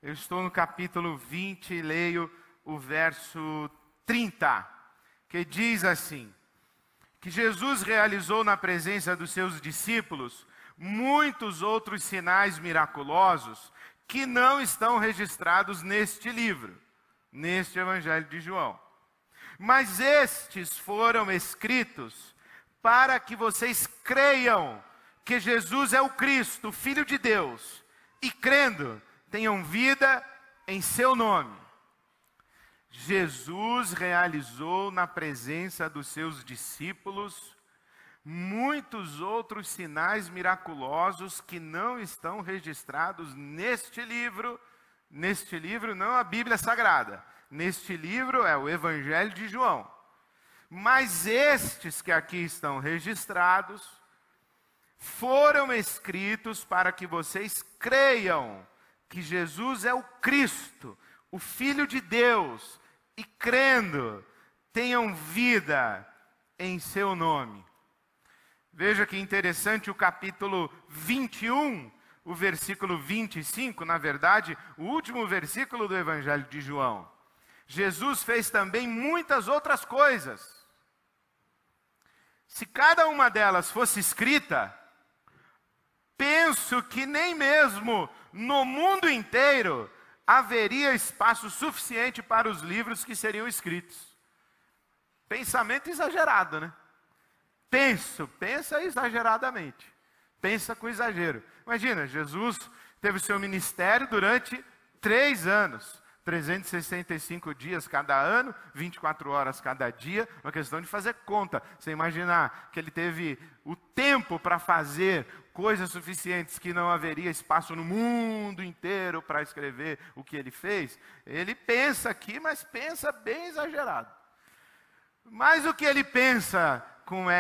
Eu estou no capítulo 20 e leio o verso 30, que diz assim: que Jesus realizou na presença dos seus discípulos muitos outros sinais miraculosos que não estão registrados neste livro, neste Evangelho de João. Mas estes foram escritos para que vocês creiam que Jesus é o Cristo, o Filho de Deus, e crendo, tenham vida em seu nome. Jesus realizou na presença dos seus discípulos muitos outros sinais miraculosos que não estão registrados neste livro não a Bíblia Sagrada, neste livro é o Evangelho de João. Mas estes que aqui estão registrados foram escritos para que vocês creiam que Jesus é o Cristo, o Filho de Deus, e crendo, tenham vida em seu nome. Veja que interessante o capítulo 21, o versículo 25, na verdade, o último versículo do Evangelho de João. Jesus fez também muitas outras coisas. Se cada uma delas fosse escrita, penso que nem mesmo no mundo inteiro haveria espaço suficiente para os livros que seriam escritos. Pensamento exagerado, né? Pensa exageradamente. Pensa com exagero. Imagina, Jesus teve o seu ministério durante 3 anos. 365 dias cada ano, 24 horas cada dia, uma questão de fazer conta. Você imaginar que ele teve o tempo para fazer coisas suficientes que não haveria espaço no mundo inteiro para escrever o que ele fez. Ele pensa aqui, mas pensa bem exagerado. Mas o que ele pensa com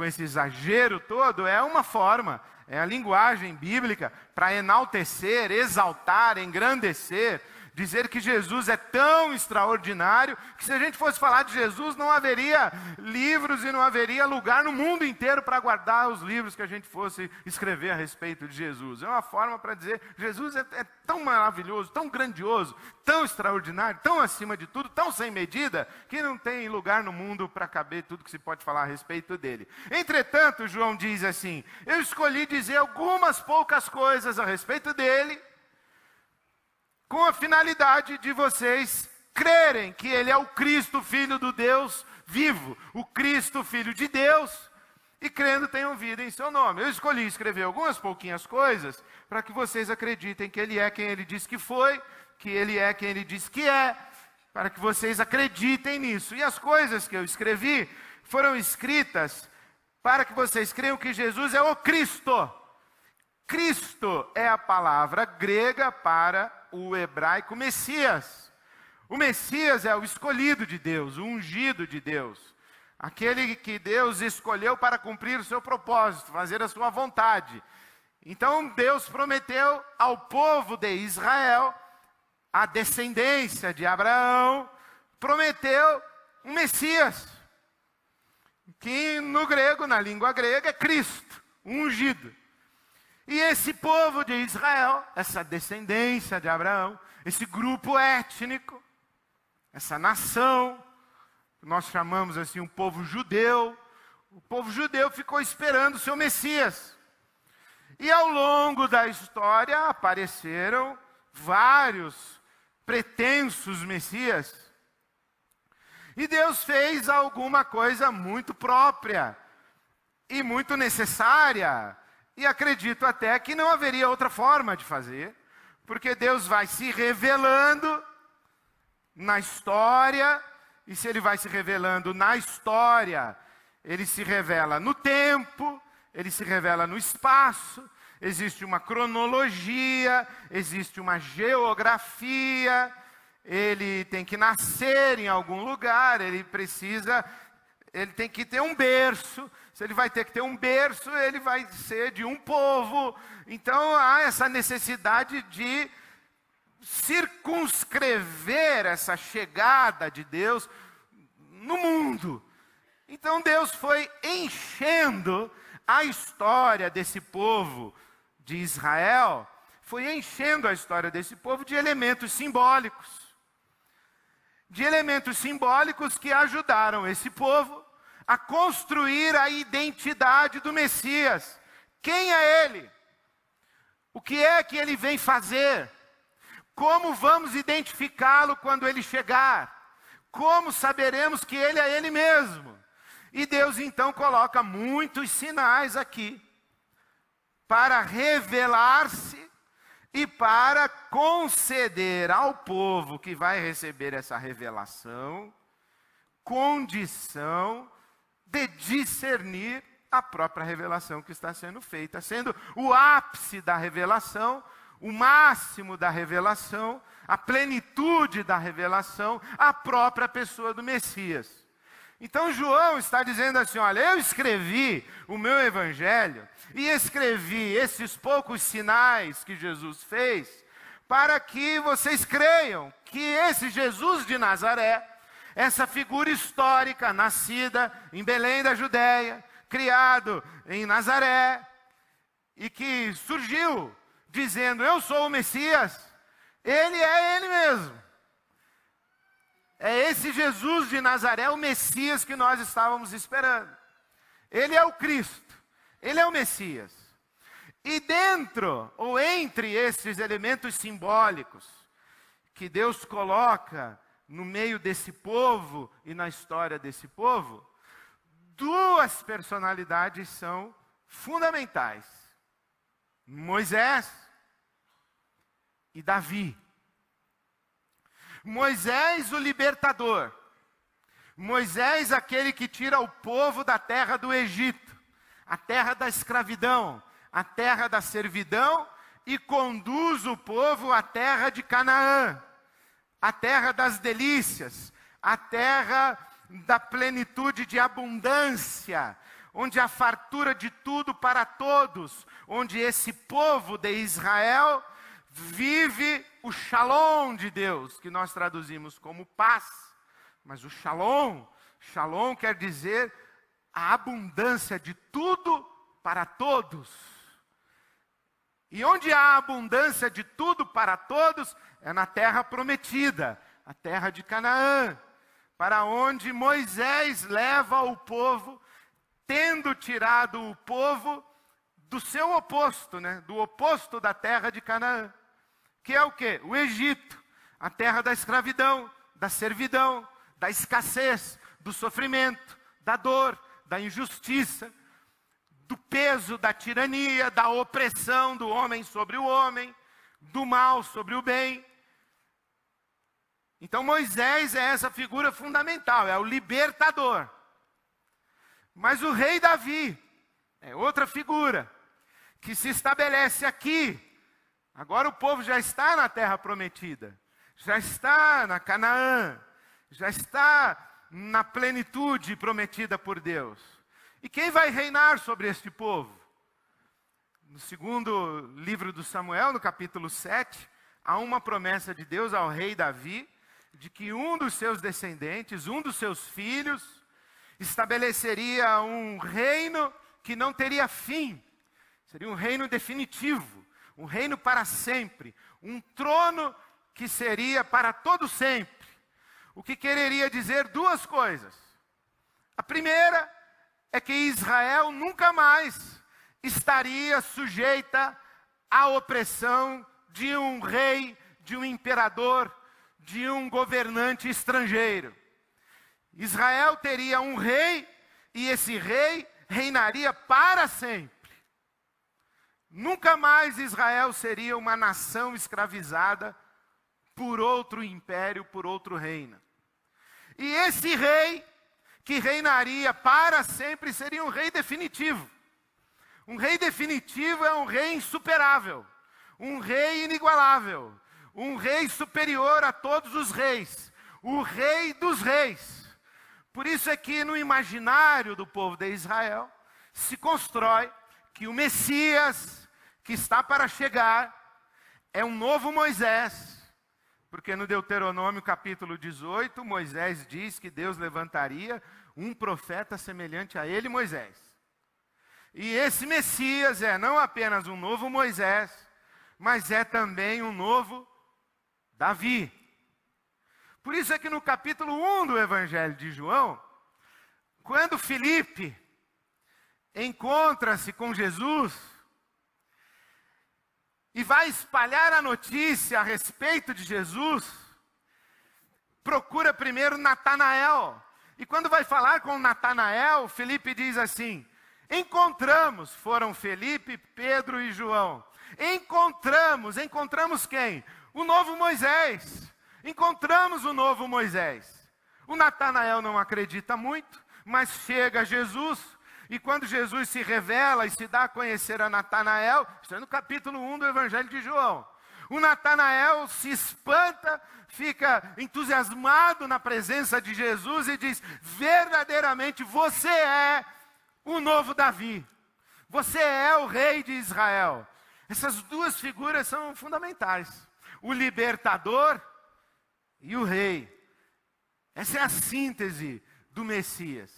esse exagero todo é uma forma, é a linguagem bíblica para enaltecer, exaltar, engrandecer, dizer que Jesus é tão extraordinário, que se a gente fosse falar de Jesus, não haveria livros e não haveria lugar no mundo inteiro para guardar os livros que a gente fosse escrever a respeito de Jesus. É uma forma para dizer, Jesus é tão maravilhoso, tão grandioso, tão extraordinário, tão acima de tudo, tão sem medida, que não tem lugar no mundo para caber tudo que se pode falar a respeito dele. Entretanto, João diz assim: eu escolhi dizer algumas poucas coisas a respeito dele, com a finalidade de vocês crerem que ele é o Cristo, Filho do Deus vivo, o Cristo, Filho de Deus, e crendo tenham vida em seu nome. Eu escolhi escrever algumas pouquinhas coisas para que vocês acreditem que ele é quem ele disse que foi, que ele é quem ele disse que é, para que vocês acreditem nisso. E as coisas que eu escrevi foram escritas para que vocês creiam que Jesus é o Cristo. Cristo é a palavra grega para o hebraico Messias. O Messias é o escolhido de Deus, o ungido de Deus. Aquele que Deus escolheu para cumprir o seu propósito, fazer a sua vontade. Então Deus prometeu ao povo de Israel, a descendência de Abraão, prometeu um Messias, que no grego, na língua grega, é Cristo, ungido. E esse povo de Israel, essa descendência de Abraão, esse grupo étnico, essa nação, nós chamamos assim um povo judeu, o povo judeu ficou esperando o seu Messias. E ao longo da história apareceram vários pretensos Messias. E Deus fez alguma coisa muito própria e muito necessária. E acredito até que não haveria outra forma de fazer, porque Deus vai se revelando na história, e se Ele vai se revelando na história, Ele se revela no tempo, Ele se revela no espaço, existe uma cronologia, existe uma geografia, Ele tem que nascer em algum lugar, Ele tem que ter um berço. Se ele vai ter que ter um berço, ele vai ser de um povo. Então há essa necessidade de circunscrever essa chegada de Deus no mundo. Então Deus foi enchendo a história desse povo de Israel, foi enchendo a história desse povo de elementos simbólicos. De elementos simbólicos que ajudaram esse povo a construir a identidade do Messias. Quem é ele? O que é que ele vem fazer? Como vamos identificá-lo quando ele chegar? Como saberemos que ele é ele mesmo? E Deus então coloca muitos sinais aqui para revelar-se e para conceder ao povo que vai receber essa revelação condição de discernir a própria revelação que está sendo feita, sendo o ápice da revelação, o máximo da revelação, a plenitude da revelação, a própria pessoa do Messias. Então João está dizendo assim, olha, eu escrevi o meu evangelho e escrevi esses poucos sinais que Jesus fez para que vocês creiam que esse Jesus de Nazaré, essa figura histórica, nascida em Belém da Judéia, criado em Nazaré, e que surgiu dizendo, eu sou o Messias, ele é ele mesmo. É esse Jesus de Nazaré, o Messias que nós estávamos esperando. Ele é o Cristo, ele é o Messias. E dentro, ou entre esses elementos simbólicos, que Deus coloca no meio desse povo e na história desse povo, duas personalidades são fundamentais: Moisés e Davi. Moisés, o libertador. Moisés, aquele que tira o povo da terra do Egito, a terra da escravidão, a terra da servidão, e conduz o povo à terra de Canaã, a terra das delícias, a terra da plenitude de abundância, onde há fartura de tudo para todos, onde esse povo de Israel vive o shalom de Deus, que nós traduzimos como paz. Mas o shalom quer dizer a abundância de tudo para todos. E onde há abundância de tudo para todos, é na terra prometida, a terra de Canaã, para onde Moisés leva o povo, tendo tirado o povo do seu oposto, do oposto da terra de Canaã. Que é o quê? O Egito, a terra da escravidão, da servidão, da escassez, do sofrimento, da dor, da injustiça, do peso da tirania, da opressão do homem sobre o homem, do mal sobre o bem. Então Moisés é essa figura fundamental, é o libertador. Mas o rei Davi é outra figura, que se estabelece aqui. Agora o povo já está na terra prometida, já está na Canaã, já está na plenitude prometida por Deus. E quem vai reinar sobre este povo? No segundo livro do Samuel, no capítulo 7, há uma promessa de Deus ao rei Davi, de que um dos seus descendentes, um dos seus filhos, estabeleceria um reino que não teria fim. Seria um reino definitivo. Um reino para sempre, um trono que seria para todo sempre. O que quereria dizer duas coisas. A primeira é que Israel nunca mais estaria sujeita à opressão de um rei, de um imperador, de um governante estrangeiro. Israel teria um rei e esse rei reinaria para sempre. Nunca mais Israel seria uma nação escravizada por outro império, por outro reino. E esse rei, que reinaria para sempre, seria um rei definitivo. Um rei definitivo é um rei insuperável, um rei inigualável, um rei superior a todos os reis, o rei dos reis. Por isso é que no imaginário do povo de Israel se constrói que o Messias que está para chegar é um novo Moisés, porque no Deuteronômio capítulo 18, Moisés diz que Deus levantaria um profeta semelhante a ele, Moisés. E esse Messias é não apenas um novo Moisés, mas é também um novo Davi. Por isso é que no capítulo 1 do Evangelho de João, quando Filipe encontra-se com Jesus e vai espalhar a notícia a respeito de Jesus, procura primeiro Natanael. E quando vai falar com Natanael, Filipe diz assim: encontramos, foram Filipe, Pedro e João. Encontramos quem? O novo Moisés. Encontramos o novo Moisés. O Natanael não acredita muito, mas chega Jesus, e quando Jesus se revela e se dá a conhecer a Natanael, está no capítulo 1 do Evangelho de João, o Natanael se espanta, fica entusiasmado na presença de Jesus e diz: verdadeiramente você é o novo Davi, você é o rei de Israel. Essas duas figuras são fundamentais, o libertador e o rei. Essa é a síntese do Messias.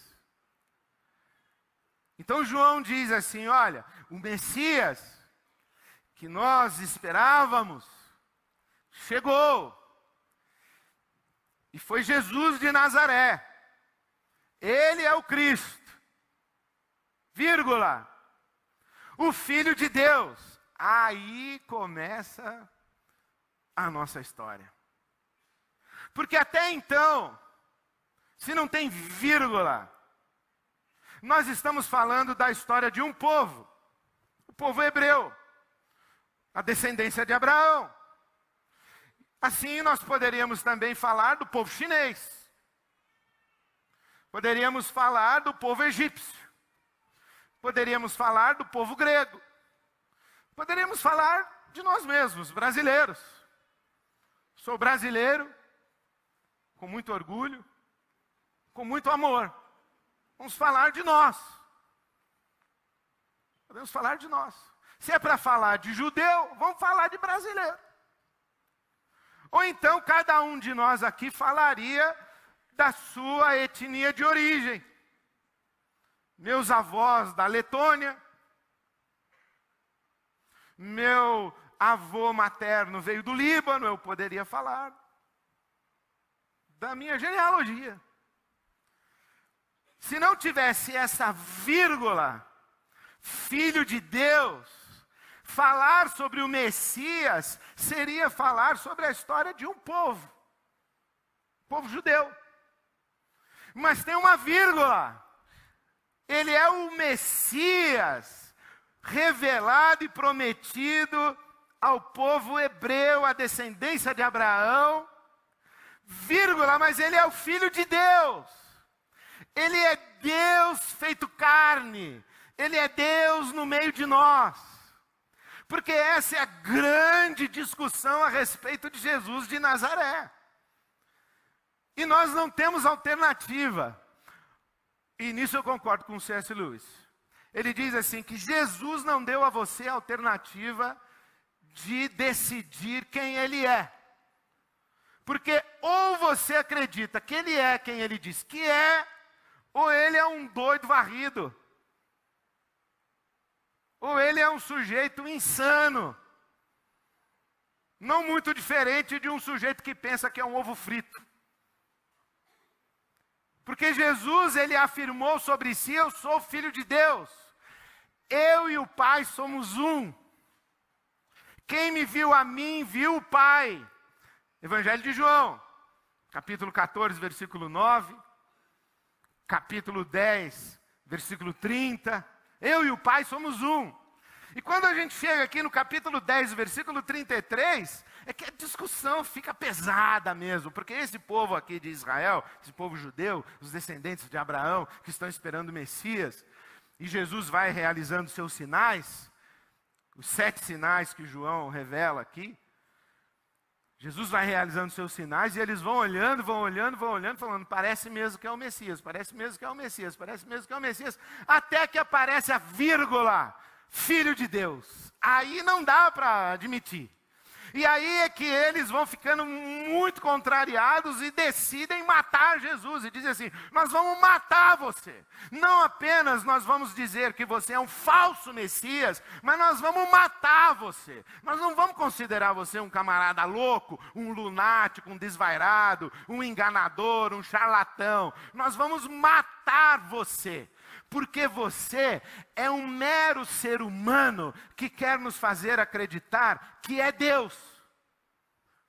Então João diz assim: olha, o Messias que nós esperávamos chegou. E foi Jesus de Nazaré. Ele é o Cristo. Vírgula. O Filho de Deus. Aí começa a nossa história. Porque até então, se não tem vírgula, nós estamos falando da história de um povo, o povo hebreu, a descendência de Abraão. Assim nós poderíamos também falar do povo chinês, poderíamos falar do povo egípcio, poderíamos falar do povo grego, poderíamos falar de nós mesmos, brasileiros. Sou brasileiro, com muito orgulho, com muito amor. Vamos falar de nós. Podemos falar de nós. Se é para falar de judeu, vamos falar de brasileiro. Ou então cada um de nós aqui falaria da sua etnia de origem. Meus avós da Letônia, meu avô materno veio do Líbano, eu poderia falar da minha genealogia. Se não tivesse essa vírgula, Filho de Deus, falar sobre o Messias seria falar sobre a história de um povo judeu. Mas tem uma vírgula. Ele é o Messias revelado e prometido ao povo hebreu, a descendência de Abraão, vírgula, mas ele é o Filho de Deus. Ele é Deus feito carne. Ele é Deus no meio de nós. Porque essa é a grande discussão a respeito de Jesus de Nazaré. E nós não temos alternativa. E nisso eu concordo com o C.S. Lewis. Ele diz assim, que Jesus não deu a você a alternativa de decidir quem Ele é. Porque ou você acredita que Ele é quem Ele diz que é, ou Ele é um doido varrido. Ou Ele é um sujeito insano. Não muito diferente de um sujeito que pensa que é um ovo frito. Porque Jesus, Ele afirmou sobre si: eu sou Filho de Deus. Eu e o Pai somos um. Quem me viu a mim, viu o Pai. Evangelho de João, capítulo 14, versículo 9. Capítulo 10, versículo 30. Eu e o Pai somos um. E quando a gente chega aqui no capítulo 10, versículo 33, é que a discussão fica pesada mesmo. Porque esse povo aqui de Israel, esse povo judeu, os descendentes de Abraão, que estão esperando o Messias, e Jesus vai realizando seus sinais, os 7 sinais que João revela aqui. Jesus vai realizando seus sinais e eles vão olhando, falando: parece mesmo que é o Messias, parece mesmo que é o Messias, parece mesmo que é o Messias. Até que aparece a vírgula, Filho de Deus. Aí não dá para admitir. E aí é que eles vão ficando muito contrariados e decidem matar Jesus. E dizem assim: nós vamos matar você. Não apenas nós vamos dizer que você é um falso Messias, mas nós vamos matar você. Nós não vamos considerar você um camarada louco, um lunático, um desvairado, um enganador, um charlatão. Nós vamos matar você. Porque você é um mero ser humano que quer nos fazer acreditar que é Deus.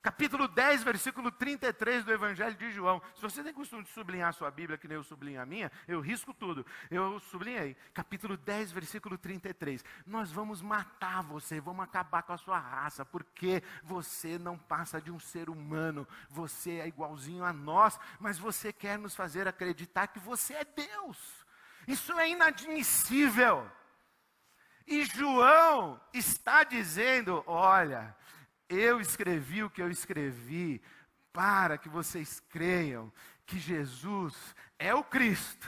Capítulo 10, versículo 33 do Evangelho de João. Se você tem costume de sublinhar a sua Bíblia, que nem eu sublinho a minha, eu risco tudo. Eu sublinhei. Capítulo 10, versículo 33. Nós vamos matar você, vamos acabar com a sua raça, porque você não passa de um ser humano. Você é igualzinho a nós, mas você quer nos fazer acreditar que você é Deus. Isso é inadmissível. E João está dizendo: olha, eu escrevi o que eu escrevi para que vocês creiam que Jesus é o Cristo,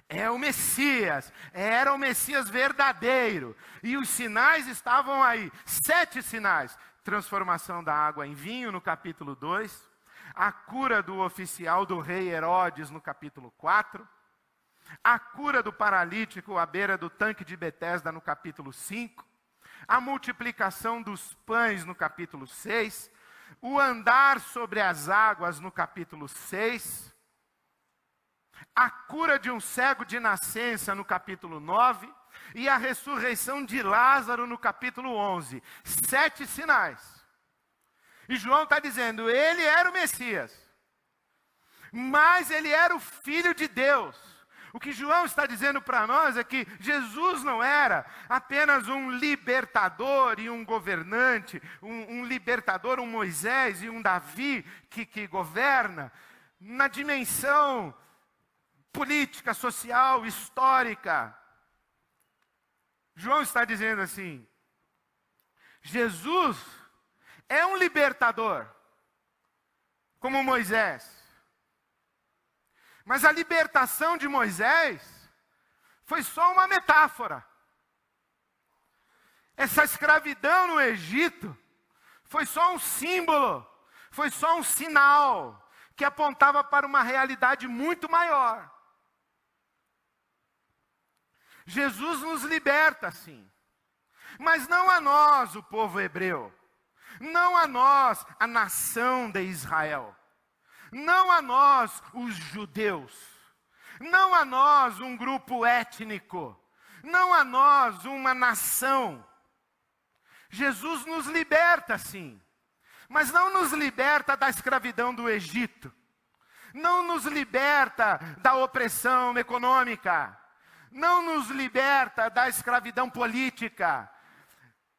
é o Messias, era o Messias verdadeiro. E os sinais estavam aí, 7 sinais. Transformação da água em vinho no capítulo 2, a cura do oficial do rei Herodes no capítulo 4, a cura do paralítico à beira do tanque de Betesda no capítulo 5, a multiplicação dos pães no capítulo 6, o andar sobre as águas no capítulo 6, a cura de um cego de nascença no capítulo 9 e a ressurreição de Lázaro no capítulo 11. 7 sinais. E João está dizendo: ele era o Messias, mas ele era o Filho de Deus. O que João está dizendo para nós é que Jesus não era apenas um libertador e um governante, um libertador, um Moisés e um Davi que governa na dimensão política, social, histórica. João está dizendo assim: Jesus é um libertador, como Moisés. Mas a libertação de Moisés foi só uma metáfora. Essa escravidão no Egito foi só um símbolo, foi só um sinal que apontava para uma realidade muito maior. Jesus nos liberta, sim, mas não a nós, o povo hebreu, não a nós, a nação de Israel. Não a nós, os judeus, não a nós, um grupo étnico, não a nós, uma nação. Jesus nos liberta, sim, mas não nos liberta da escravidão do Egito, não nos liberta da opressão econômica, não nos liberta da escravidão política.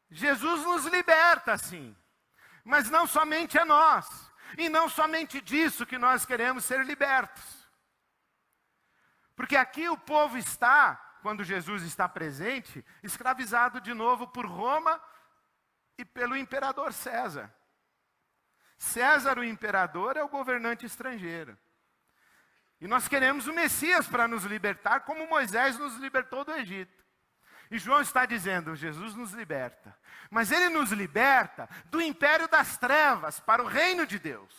Jesus nos liberta, sim, mas não somente a nós. E não somente disso que nós queremos ser libertos. Porque aqui o povo está, quando Jesus está presente, escravizado de novo por Roma e pelo imperador César. César, o imperador, é o governante estrangeiro. E nós queremos o Messias para nos libertar, como Moisés nos libertou do Egito. E João está dizendo: Jesus nos liberta, mas ele nos liberta do império das trevas para o reino de Deus.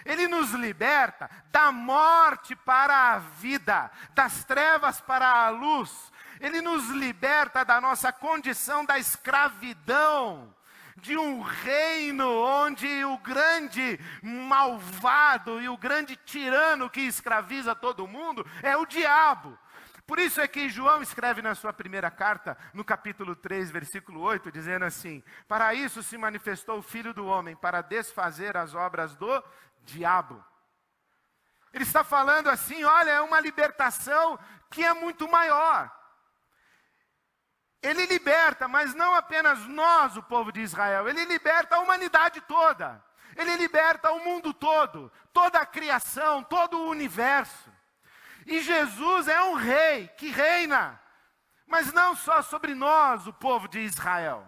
Ele nos liberta da morte para a vida, das trevas para a luz. Ele nos liberta da nossa condição da escravidão, de um reino onde o grande malvado e o grande tirano que escraviza todo mundo é o diabo. Por isso é que João escreve na sua primeira carta, no capítulo 3, versículo 8, dizendo assim: para isso se manifestou o Filho do Homem, para desfazer as obras do diabo. Ele está falando assim: olha, é uma libertação que é muito maior. Ele liberta, mas não apenas nós, o povo de Israel, ele liberta a humanidade toda. Ele liberta o mundo todo, toda a criação, todo o universo. E Jesus é um rei que reina, mas não só sobre nós, o povo de Israel.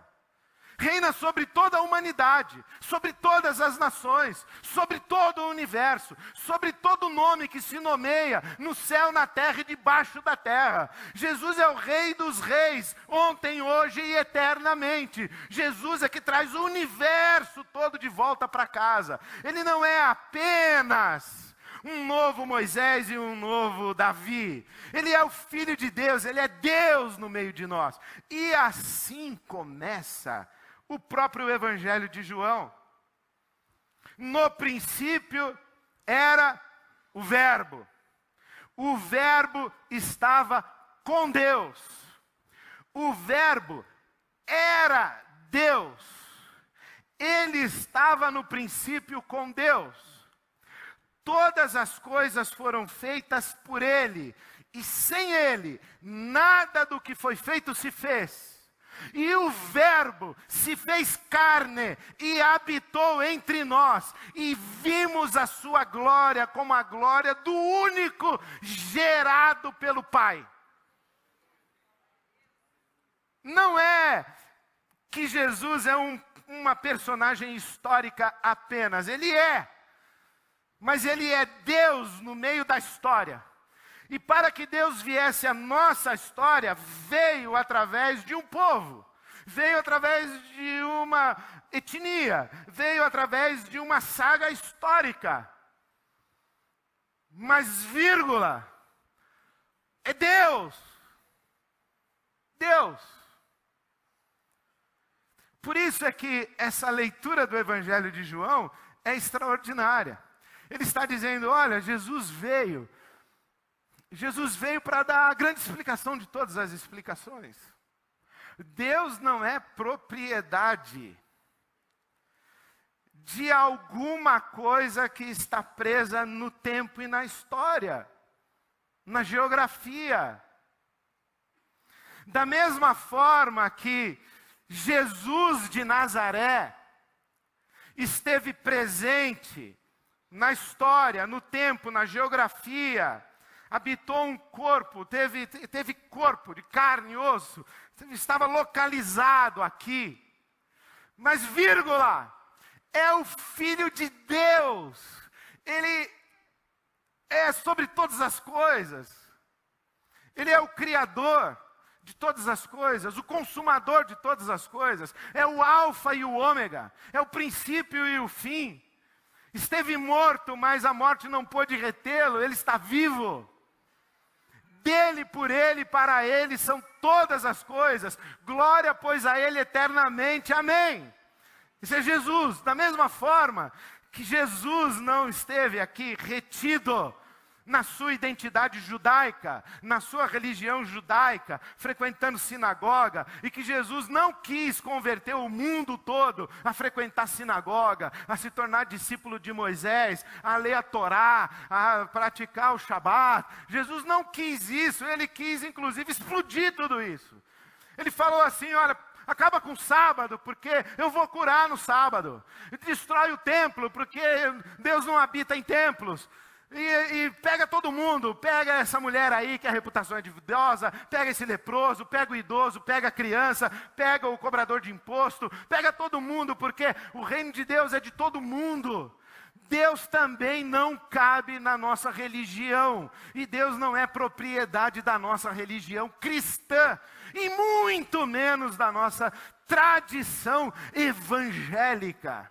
reina sobre toda a humanidade, sobre todas as nações, sobre todo o universo, sobre todo nome que se nomeia no céu, na terra e debaixo da terra. Jesus é o Rei dos reis, ontem, hoje e eternamente. Jesus é que traz o universo todo de volta para casa. Ele não é apenas um novo Moisés e um novo Davi. Ele é o Filho de Deus, Ele é Deus no meio de nós. E assim começa o próprio Evangelho de João. No princípio era o Verbo. O Verbo estava com Deus. O Verbo era Deus. Ele estava no princípio com Deus. Todas as coisas foram feitas por Ele. E sem Ele, nada do que foi feito se fez. E o Verbo se fez carne e habitou entre nós. E vimos a sua glória como a glória do único gerado pelo Pai. Não é que Jesus é uma personagem histórica apenas. Ele é. Mas Ele é Deus no meio da história. E para que Deus viesse à nossa história, veio através de um povo, veio através de uma etnia, veio através de uma saga histórica. Mas, vírgula, é Deus. Deus. Por isso é que essa leitura do Evangelho de João é extraordinária. Ele está dizendo, olha, Jesus veio para dar a grande explicação de todas as explicações. Deus não é propriedade de alguma coisa que está presa no tempo e na história, na geografia. Da mesma forma que Jesus de Nazaré esteve presente na história, no tempo, na geografia, habitou um corpo, teve corpo de carne e osso, estava localizado aqui. Mas, vírgula, é o Filho de Deus. Ele é sobre todas as coisas. Ele é o Criador de todas as coisas, o consumador de todas as coisas. É o Alfa e o Ômega, é o princípio e o fim. Esteve morto, mas a morte não pôde retê-lo, ele está vivo. Dele, por ele, para ele são todas as coisas. Glória, pois, a ele eternamente. Amém. Isso é Jesus. Da mesma forma que Jesus não esteve aqui retido na sua identidade judaica, na sua religião judaica, frequentando sinagoga, e que Jesus não quis converter o mundo todo a frequentar sinagoga, a se tornar discípulo de Moisés, a ler a Torá, a praticar o Shabat. Jesus não quis isso, ele quis inclusive explodir tudo isso. Ele falou assim, olha, acaba com o sábado, porque eu vou curar no sábado. Destrói o templo, porque Deus não habita em templos. E pega todo mundo, pega essa mulher aí que a reputação é duvidosa, pega esse leproso, pega o idoso, pega a criança, pega o cobrador de imposto, pega todo mundo, porque o reino de Deus é de todo mundo. Deus também não cabe na nossa religião, e Deus não é propriedade da nossa religião cristã, e muito menos da nossa tradição evangélica.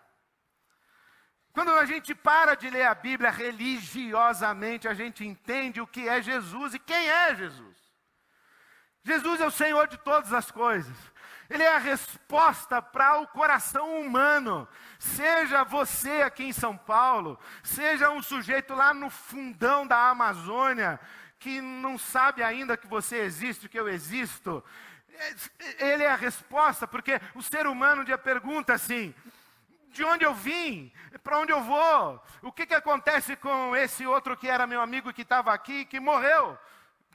Quando a gente para de ler a Bíblia religiosamente, a gente entende o que é Jesus e quem é Jesus. Jesus é o Senhor de todas as coisas. Ele é a resposta para o coração humano. Seja você aqui em São Paulo, seja um sujeito lá no fundão da Amazônia, que não sabe ainda que você existe, que eu existo. Ele é a resposta, porque o ser humano um dia pergunta assim: de onde eu vim? Para onde eu vou? O que acontece com esse outro que era meu amigo e que estava aqui, que morreu?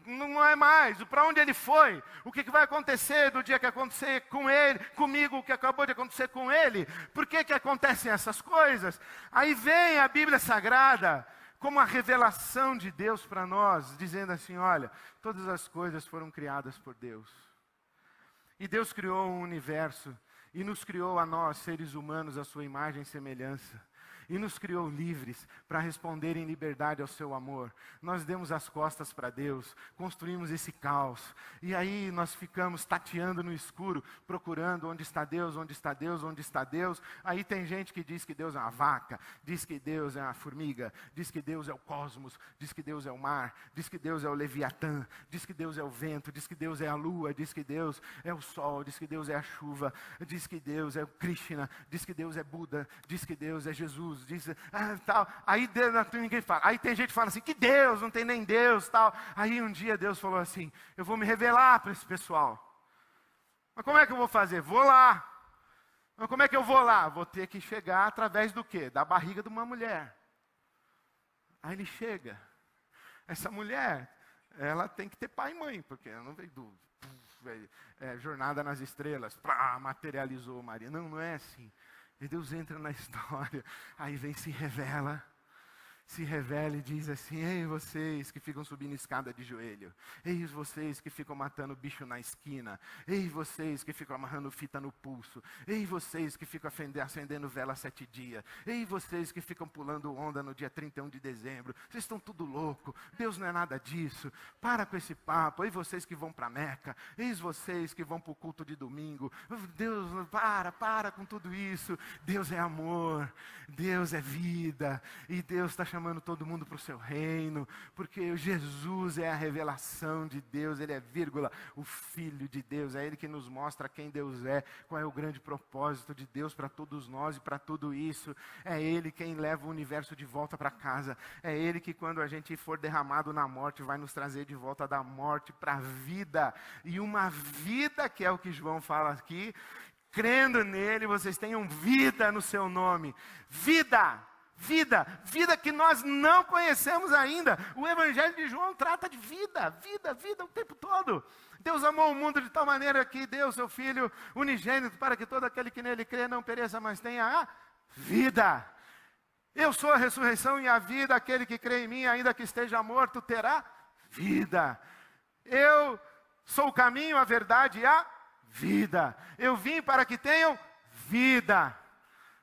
Não é mais. Para onde ele foi? O que vai acontecer do dia que acontecer com ele, comigo, o que acabou de acontecer com ele? Por que acontecem essas coisas? Aí vem a Bíblia Sagrada como a revelação de Deus para nós, dizendo assim, olha, todas as coisas foram criadas por Deus. E Deus criou um universo. e nos criou a nós, seres humanos, à sua imagem e semelhança. E nos criou livres para responder em liberdade ao seu amor. Nós demos as costas para Deus, construímos esse caos. E aí nós ficamos tateando no escuro, procurando onde está Deus, onde está Deus, onde está Deus. Aí tem gente que diz que Deus é uma vaca, diz que Deus é uma formiga, diz que Deus é o cosmos, diz que Deus é o mar, diz que Deus é o Leviatã, diz que Deus é o vento, diz que Deus é a lua, diz que Deus é o sol, diz que Deus é a chuva, diz que Deus é o Krishna, diz que Deus é Buda, diz que Deus é Jesus. Diz, tal. Aí ninguém fala. Aí tem gente que fala assim, que Deus, não tem nem Deus, tal. Aí um dia Deus falou assim, eu vou me revelar para esse pessoal. Mas como é que eu vou fazer? Vou lá. Mas como é que eu vou lá? Vou ter que chegar através do quê? Da barriga de uma mulher. Aí ele chega. Essa mulher, ela tem que ter pai e mãe, porque ela não veio do Jornada nas Estrelas, materializou Maria. Não, não é assim. E Deus entra na história, aí vem, se revela e diz assim, ei vocês que ficam subindo escada de joelho, ei vocês que ficam matando bicho na esquina, ei vocês que ficam amarrando fita no pulso, ei vocês que ficam acendendo vela 7 dias, ei vocês que ficam pulando onda no dia 31 de dezembro, vocês estão tudo louco, Deus não é nada disso, para com esse papo, ei vocês que vão para Meca, eis vocês que vão para o culto de domingo, Deus, para com tudo isso, Deus é amor, Deus é vida, e Deus está chamando todo mundo para o seu reino, porque Jesus é a revelação de Deus, Ele é vírgula, o Filho de Deus, é Ele que nos mostra quem Deus é, qual é o grande propósito de Deus para todos nós e para tudo isso, é Ele quem leva o universo de volta para casa, é Ele que quando a gente for derramado na morte, vai nos trazer de volta da morte para a vida, e uma vida que é o que João fala aqui, crendo nele, vocês tenham vida no seu nome, vida que nós não conhecemos ainda. O Evangelho de João trata de vida o tempo todo. Deus amou o mundo de tal maneira que deu seu Filho unigênito para que todo aquele que nele crê não pereça, mas tenha a vida. Eu sou a ressurreição e a vida, aquele que crê em mim, ainda que esteja morto, terá vida. Eu sou o caminho, a verdade e a vida. Eu vim para que tenham vida.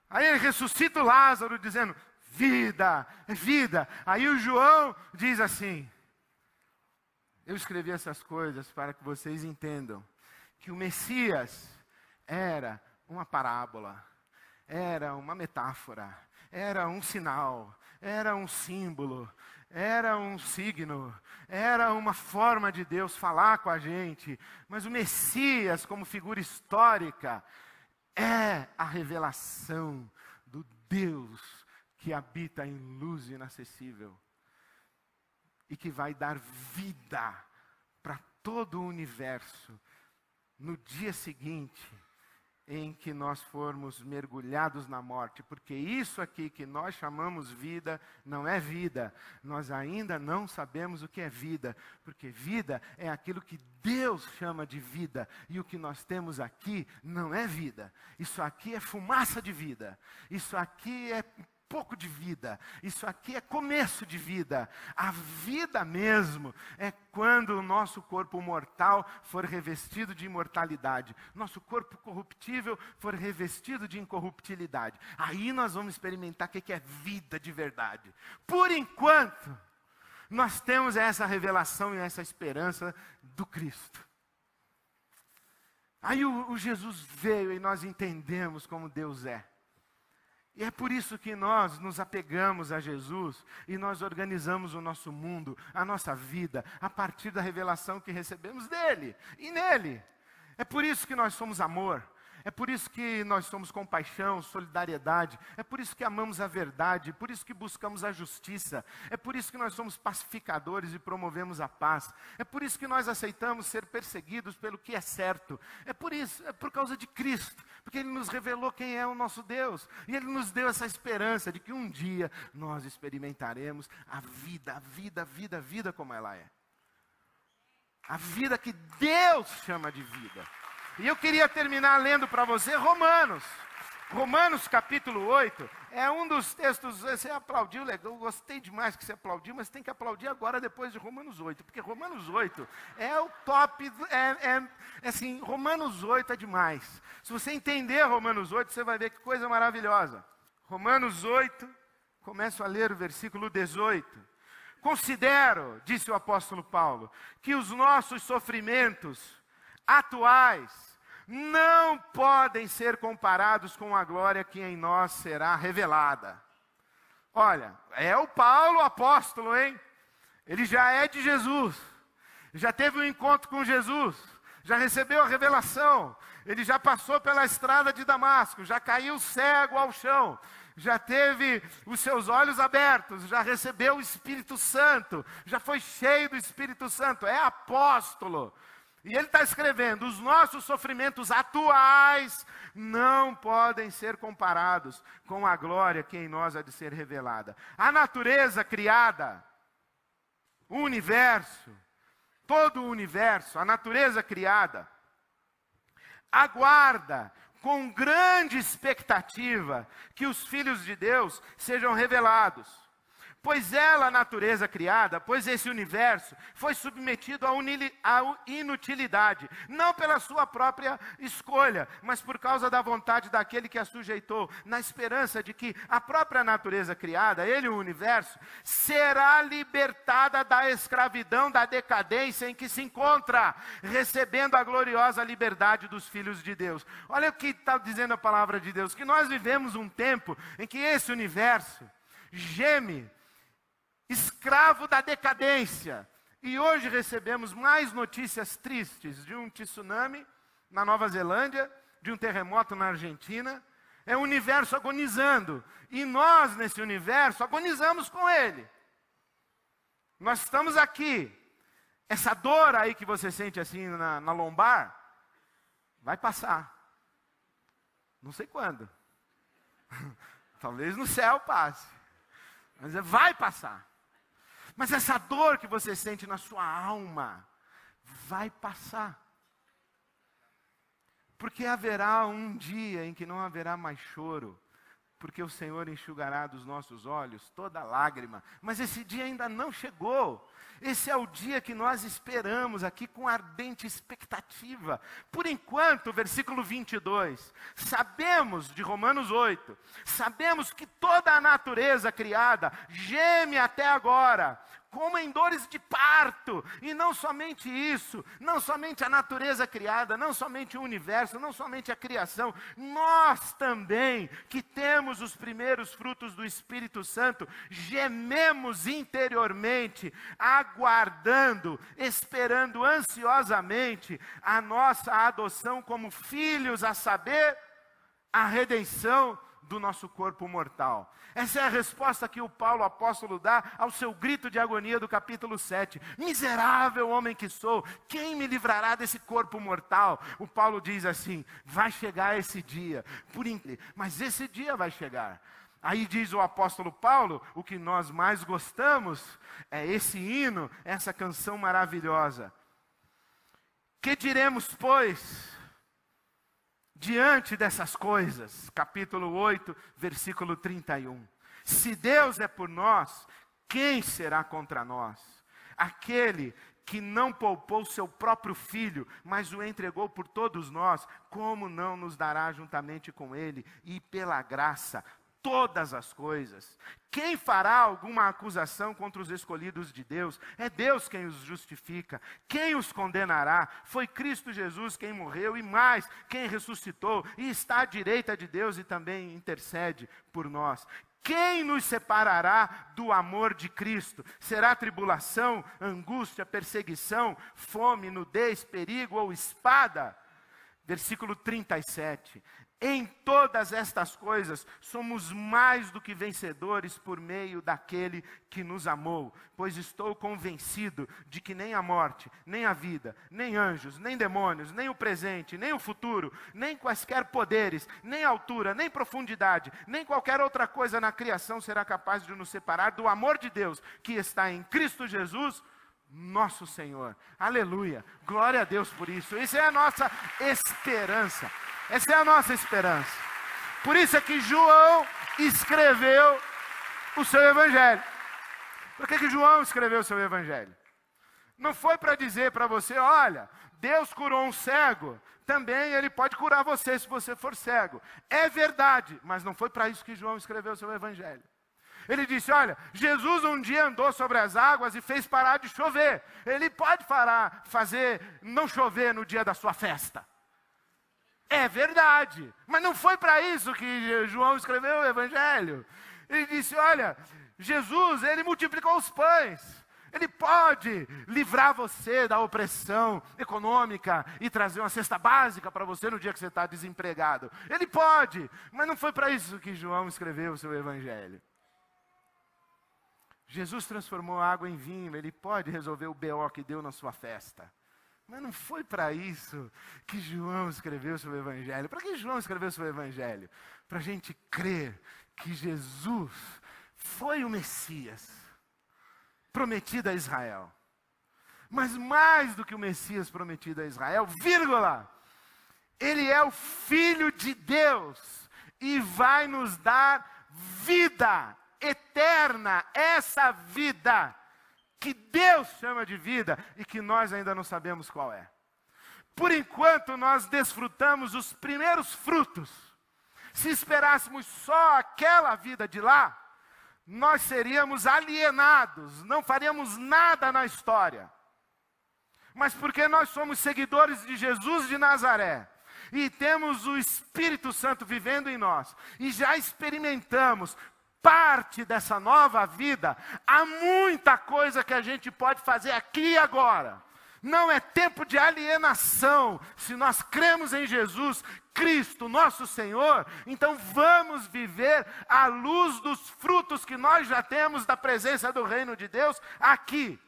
Aí ele ressuscita o Lázaro dizendo, vida, é vida. Aí o João diz assim, eu escrevi essas coisas para que vocês entendam que o Messias era uma parábola, era uma metáfora, era um sinal, era um símbolo, era um signo, era uma forma de Deus falar com a gente. Mas o Messias, como figura histórica, é a revelação do Deus que habita em luz inacessível e que vai dar vida para todo o universo no dia seguinte em que nós formos mergulhados na morte, porque isso aqui que nós chamamos vida não é vida, nós ainda não sabemos o que é vida, porque vida é aquilo que Deus chama de vida, e o que nós temos aqui não é vida, isso aqui é fumaça de vida, isso aqui é pouco de vida, isso aqui é começo de vida. A vida mesmo é quando o nosso corpo mortal for revestido de imortalidade, nosso corpo corruptível for revestido de incorruptibilidade. Aí nós vamos experimentar o que é vida de verdade. Por enquanto, nós temos essa revelação e essa esperança do Cristo. Aí o Jesus veio e nós entendemos como Deus é. E é por isso que nós nos apegamos a Jesus e nós organizamos o nosso mundo, a nossa vida, a partir da revelação que recebemos dele e nele. É por isso que nós somos amor, é por isso que nós somos compaixão, solidariedade, é por isso que amamos a verdade, é por isso que buscamos a justiça, é por isso que nós somos pacificadores e promovemos a paz, é por isso que nós aceitamos ser perseguidos pelo que é certo, é por isso, é por causa de Cristo, porque Ele nos revelou quem é o nosso Deus, e Ele nos deu essa esperança de que um dia nós experimentaremos a vida como ela é. A vida que Deus chama de vida. E eu queria terminar lendo para você Romanos. Romanos capítulo 8 é um dos textos, você aplaudiu, legal, eu gostei demais que você aplaudiu, mas tem que aplaudir agora depois de Romanos 8, porque Romanos 8 é o top, assim, Romanos 8 é demais. Se você entender Romanos 8, você vai ver que coisa maravilhosa. Romanos 8, começo a ler o versículo 18. Considero, disse o apóstolo Paulo, que os nossos sofrimentos atuais não podem ser comparados com a glória que em nós será revelada. Olha, é o Paulo apóstolo, hein? Ele já é de Jesus, já teve um encontro com Jesus, já recebeu a revelação, ele já passou pela estrada de Damasco, já caiu cego ao chão, já teve os seus olhos abertos, já recebeu o Espírito Santo, já foi cheio do Espírito Santo, é apóstolo. E ele está escrevendo, os nossos sofrimentos atuais não podem ser comparados com a glória que em nós há de ser revelada. A natureza criada, o universo, todo o universo, a natureza criada, aguarda com grande expectativa que os filhos de Deus sejam revelados. Pois ela, a natureza criada, pois esse universo foi submetido à inutilidade, não pela sua própria escolha, mas por causa da vontade daquele que a sujeitou, na esperança de que a própria natureza criada, ele, o universo, será libertada da escravidão, da decadência em que se encontra, recebendo a gloriosa liberdade dos filhos de Deus. Olha o que está dizendo a palavra de Deus, que nós vivemos um tempo em que esse universo geme, escravo da decadência. E hoje recebemos mais notícias tristes de um tsunami na Nova Zelândia, de um terremoto na Argentina. É o universo agonizando. E nós, nesse universo, agonizamos com ele. Nós estamos aqui. Essa dor aí que você sente assim na lombar, vai passar. Não sei quando. Talvez no céu passe. Mas vai passar. Mas essa dor que você sente na sua alma, vai passar. Porque haverá um dia em que não haverá mais choro, porque o Senhor enxugará dos nossos olhos toda lágrima. Mas esse dia ainda não chegou. Esse é o dia que nós esperamos aqui com ardente expectativa. Por enquanto, versículo 22, sabemos, de Romanos 8, sabemos que toda a natureza criada geme até agora, como em dores de parto. E não somente isso, não somente a natureza criada, não somente o universo, não somente a criação, nós também, que temos os primeiros frutos do Espírito Santo, gememos interiormente, aguardando, esperando ansiosamente a nossa adoção como filhos, a saber, a redenção do nosso corpo mortal. Essa é a resposta que o Paulo apóstolo dá ao seu grito de agonia do capítulo 7. Miserável homem que sou, quem me livrará desse corpo mortal? O Paulo diz assim, vai chegar esse dia, mas esse dia vai chegar. Aí diz o apóstolo Paulo, o que nós mais gostamos é esse hino, essa canção maravilhosa. Que diremos, pois, diante dessas coisas? Capítulo 8, versículo 31. Se Deus é por nós, quem será contra nós? Aquele que não poupou seu próprio filho, mas o entregou por todos nós, como não nos dará juntamente com ele e pela graça todas as coisas? Quem fará alguma acusação contra os escolhidos de Deus? É Deus quem os justifica. Quem os condenará? Foi Cristo Jesus quem morreu e mais, quem ressuscitou e está à direita de Deus e também intercede por nós. Quem nos separará do amor de Cristo? Será tribulação, angústia, perseguição, fome, nudez, perigo ou espada? Versículo 37. Em todas estas coisas, somos mais do que vencedores por meio daquele que nos amou. Pois estou convencido de que nem a morte, nem a vida, nem anjos, nem demônios, nem o presente, nem o futuro, nem quaisquer poderes, nem altura, nem profundidade, nem qualquer outra coisa na criação será capaz de nos separar do amor de Deus que está em Cristo Jesus, nosso Senhor. Aleluia. Glória a Deus por isso. Isso é a nossa esperança. Essa é a nossa esperança. Por isso é que João escreveu o seu evangelho. Por que João escreveu o seu evangelho? Não foi para dizer para você, olha, Deus curou um cego, também Ele pode curar você se você for cego. É verdade, mas não foi para isso que João escreveu o seu evangelho. Ele disse, olha, Jesus um dia andou sobre as águas e fez parar de chover. Ele pode fazer não chover no dia da sua festa. É verdade, mas não foi para isso que João escreveu o evangelho. Ele disse, olha, Jesus, Ele multiplicou os pães. Ele pode livrar você da opressão econômica e trazer uma cesta básica para você no dia que você está desempregado. Ele pode, mas não foi para isso que João escreveu o seu evangelho. Jesus transformou a água em vinho, Ele pode resolver o BO que deu na sua festa. Mas não foi para isso que João escreveu o seu evangelho. Para que João escreveu o seu evangelho? Para a gente crer que Jesus foi o Messias prometido a Israel. Mas mais do que o Messias prometido a Israel, vírgula, Ele é o Filho de Deus e vai nos dar vida eterna, essa vida que Deus chama de vida e que nós ainda não sabemos qual é. Por enquanto nós desfrutamos os primeiros frutos. Se esperássemos só aquela vida de lá, nós seríamos alienados, não faríamos nada na história. Mas porque nós somos seguidores de Jesus de Nazaré, e temos o Espírito Santo vivendo em nós, e já experimentamos parte dessa nova vida, há muita coisa que a gente pode fazer aqui e agora. Não é tempo de alienação. Se nós cremos em Jesus Cristo, nosso Senhor, então vamos viver à luz dos frutos que nós já temos da presença do reino de Deus aqui.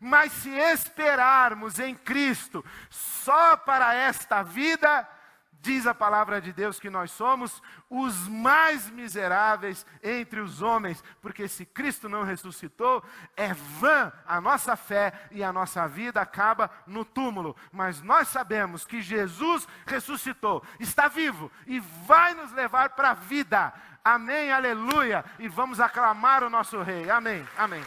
Mas se esperarmos em Cristo só para esta vida, diz a palavra de Deus que nós somos os mais miseráveis entre os homens, porque se Cristo não ressuscitou, é vã a nossa fé e a nossa vida acaba no túmulo. Mas nós sabemos que Jesus ressuscitou, está vivo e vai nos levar para a vida. Amém, aleluia. E vamos aclamar o nosso Rei. Amém, amém.